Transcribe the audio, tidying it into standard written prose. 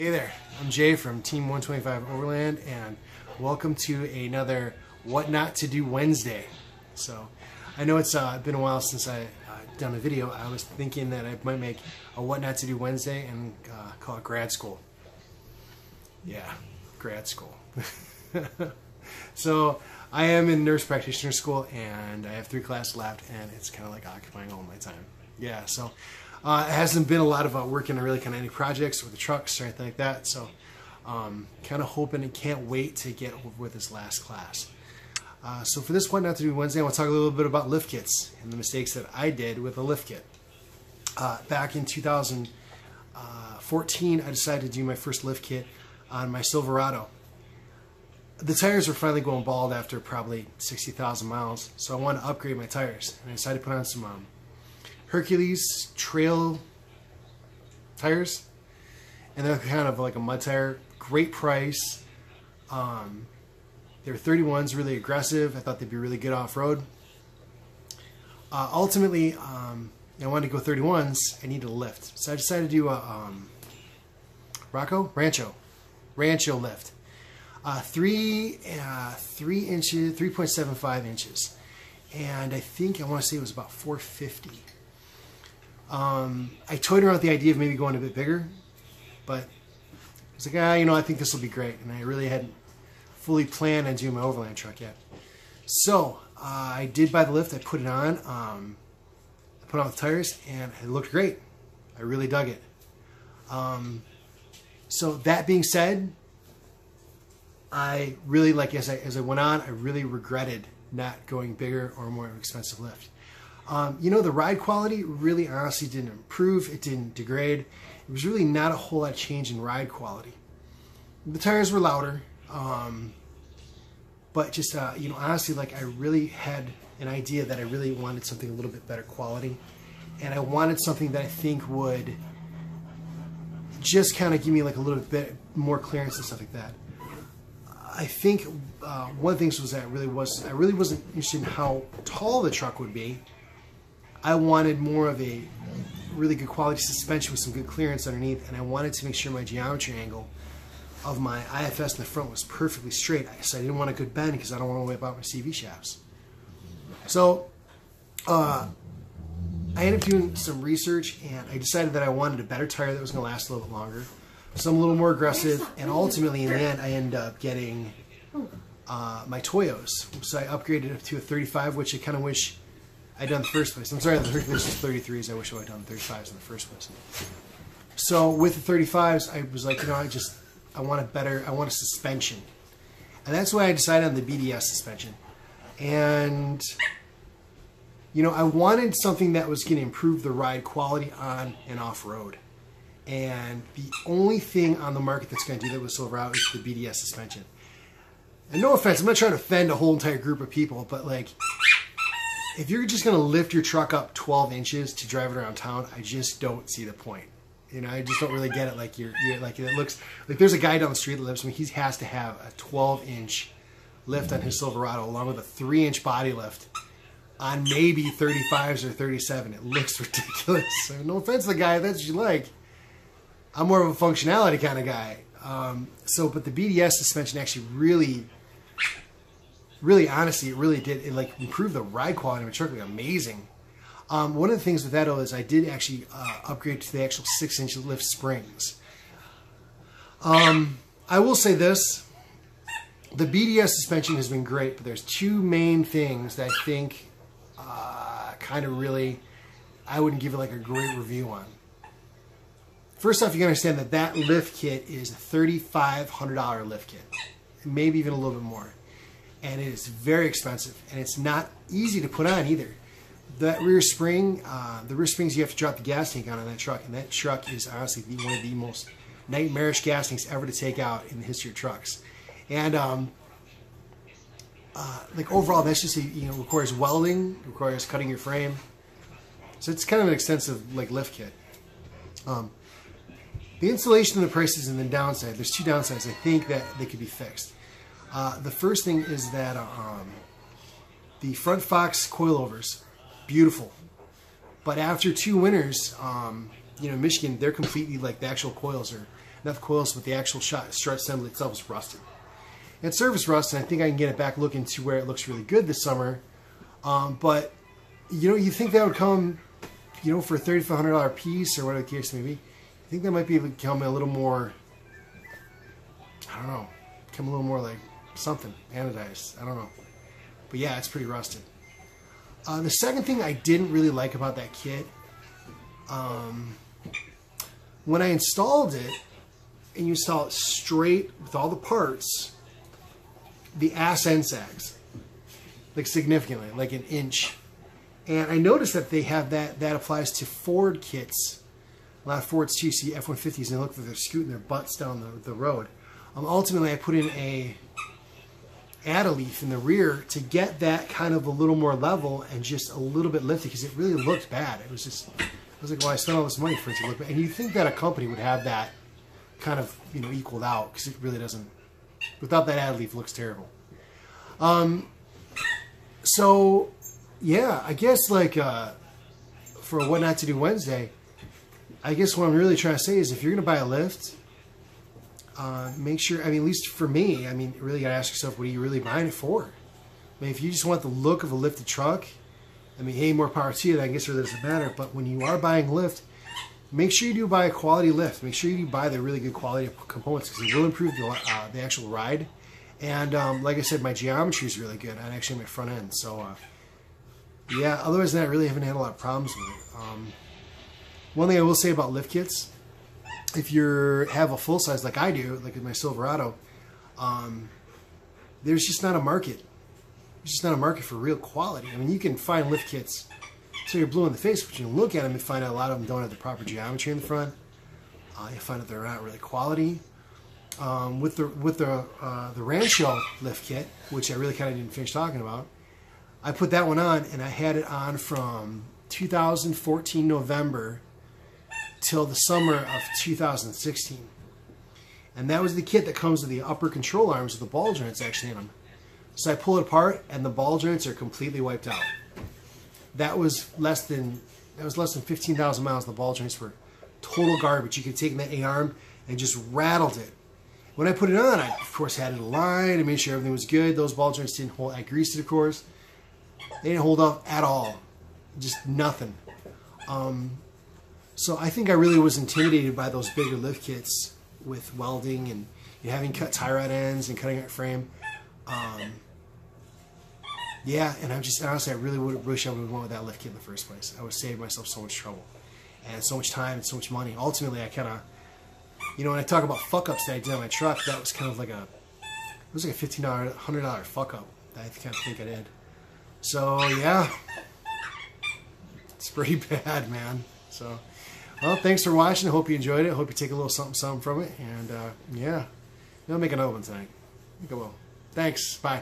Hey there, I'm Jay from Team 125 Overland, and welcome to another What Not to Do Wednesday. So, I know it's been a while since I've done a video. I was thinking that I might make a What Not to Do Wednesday and call it grad school. Yeah, grad school. So, I am in nurse practitioner school, and I have 3 classes left, and it's kind of like occupying all my time. Yeah, so it hasn't been a lot of working on really kind of any projects with the trucks or anything like that. So kind of hoping and can't wait to get over with this last class. So for this What Not to Do Wednesday, I want to talk a little bit about lift kits and the mistakes that I did with a lift kit. Back in 2014, I decided to do my first lift kit on my Silverado. The tires were finally going bald after probably 60,000 miles, so I wanted to upgrade my tires, and I decided to put on some Hercules trail tires, and they're kind of like a mud tire. Great price. They were 31s, really aggressive. I thought they'd be really good off-road. Ultimately, I wanted to go 31s. I needed a lift, so I decided to do a Rancho lift. 3.75 inches, and I think I want to say it was about 450. I toyed around with the idea of maybe going a bit bigger, but I was like, I think this will be great, and I really hadn't fully planned on doing my Overland truck yet. So I did buy the lift. I put it on. I put on the tires, and it looked great. I really dug it. So that being said, I really, as I went on, I really regretted not going bigger or more expensive lift. The ride quality really honestly didn't improve. It didn't degrade. It was really not a whole lot of change in ride quality. The tires were louder, but just, honestly, I really had an idea that I really wanted something a little bit better quality, and I wanted something that I think would just kind of give me a little bit more clearance and stuff like that. I think one of the things was that I really wasn't interested in how tall the truck would be. I wanted more of a really good quality suspension with some good clearance underneath, and I wanted to make sure my geometry angle of my IFS in the front was perfectly straight. So I didn't want a good bend because I don't want to wipe out my CV shafts. So I ended up doing some research, and I decided that I wanted a better tire that was going to last a little bit longer, some a little more aggressive, and ultimately in the end I ended up getting my Toyos. So I upgraded it to a 35, which I kind of wish I'd done in the first place. I'm sorry, the Hercules is 33s. I wish I would have done 35s in the first place. So with the 35s, I was like, I want a suspension. And that's why I decided on the BDS suspension. And, I wanted something that was going to improve the ride quality on and off-road. And the only thing on the market that's going to do that with Silverado is the BDS suspension. And no offense, I'm not trying to offend a whole entire group of people, but if you're just going to lift your truck up 12 inches to drive it around town, I just don't see the point. I just don't really get it. It looks like there's a guy down the street that lives. He has to have a 12-inch lift on his Silverado, along with a 3-inch body lift on maybe 35s or 37. It looks ridiculous. So no offense to the guy if that's what you like. I'm more of a functionality kind of guy. But the BDS suspension actually really honestly, it really did. It improved the ride quality of my truck amazing. One of the things with that is I did actually upgrade to the actual 6-inch lift springs. I will say this: the BDS suspension has been great, but there's 2 main things that I think kind of really I wouldn't give it a great review on. First off, you gotta understand that lift kit is a $3,500 lift kit, maybe even a little bit more. And it is very expensive, and it's not easy to put on either. That rear spring, the rear springs, you have to drop the gas tank on that truck, and that truck is honestly one of the most nightmarish gas tanks ever to take out in the history of trucks. And overall, that's just requires welding, requires cutting your frame. So it's kind of an extensive lift kit. The installation of the prices and the downside. There's 2 downsides. I think that they could be fixed. The first thing is that the front Fox coilovers, beautiful, but after 2 winters, in Michigan, they're completely the actual coils are not the coils, but the actual strut assembly itself is rusted. And surface rust, and I think I can get it back looking to where it looks really good this summer. But, you know, you think that would come, you know, for a $3,500 piece or whatever the case may be. I think that might become a little more, I don't know, become a little more like something, anodized. I don't know. But yeah, it's pretty rusted. The second thing I didn't really like about that kit, when I installed it, and you install it straight with all the parts, the ass end sags, like significantly, like an inch. And I noticed that they have that applies to Ford kits. A lot of Fords too, you see F-150s, and they look like they're scooting their butts down the road. Ultimately, I put in a add-a-leaf in the rear to get that kind of a little more level and just a little bit lifted, because it really looked bad. It was just, I was like, well, I spent all this money for it to look bad. And you'd think that a company would have that kind of, you know, equaled out, because it really doesn't. Without that add-a-leaf, it looks terrible. So, yeah, I guess like for What Not to Do Wednesday, I guess what I'm really trying to say is if you're going to buy a lift, make sure, I mean, at least for me, I mean, really got to ask yourself, what are you really buying it for? I mean, if you just want the look of a lifted truck, I mean, hey, more power to you, I guess it really doesn't matter. But when you are buying a lift, make sure you do buy a quality lift. Make sure you buy the really good quality of components, because it will improve the actual ride. And like I said, my geometry is really good, and actually my front end. So, yeah, otherwise than that, I really haven't had a lot of problems with it. One thing I will say about lift kits, if you have a full size like I do, like in my Silverado, there's just not a market. There's just not a market for real quality. I mean, you can find lift kits so you're blue in the face, but you can look at them and find out a lot of them don't have the proper geometry in the front. You find that they're not really quality. With the Rancho lift kit, which I really kind of didn't finish talking about, I put that one on, and I had it on from 2014 November till the summer of 2016. And that was the kit that comes with the upper control arms with the ball joints actually in them. So I pull it apart, and the ball joints are completely wiped out. That was less than 15,000 miles. The ball joints were total garbage. You could take that A-arm and just rattled it. When I put it on, I of course had it aligned. I made sure everything was good. Those ball joints didn't hold. I greased it, of course. They didn't hold up at all. Just nothing. So I think I really was intimidated by those bigger lift kits with welding and having cut tie rod ends and cutting out frame. Yeah, and I'm just honestly, I really wish I would have went with that lift kit in the first place. I would have saved myself so much trouble and so much time and so much money. Ultimately, I kind of, you know, when I talk about fuck ups that I did on my truck, that was kind of like it was like a $15, $100 fuck up that I kind of think I did. So yeah, it's pretty bad, man. So, well, thanks for watching. I hope you enjoyed it. I hope you take a little something from it. And yeah, I'll make another one tonight. I think I will. Thanks. Bye.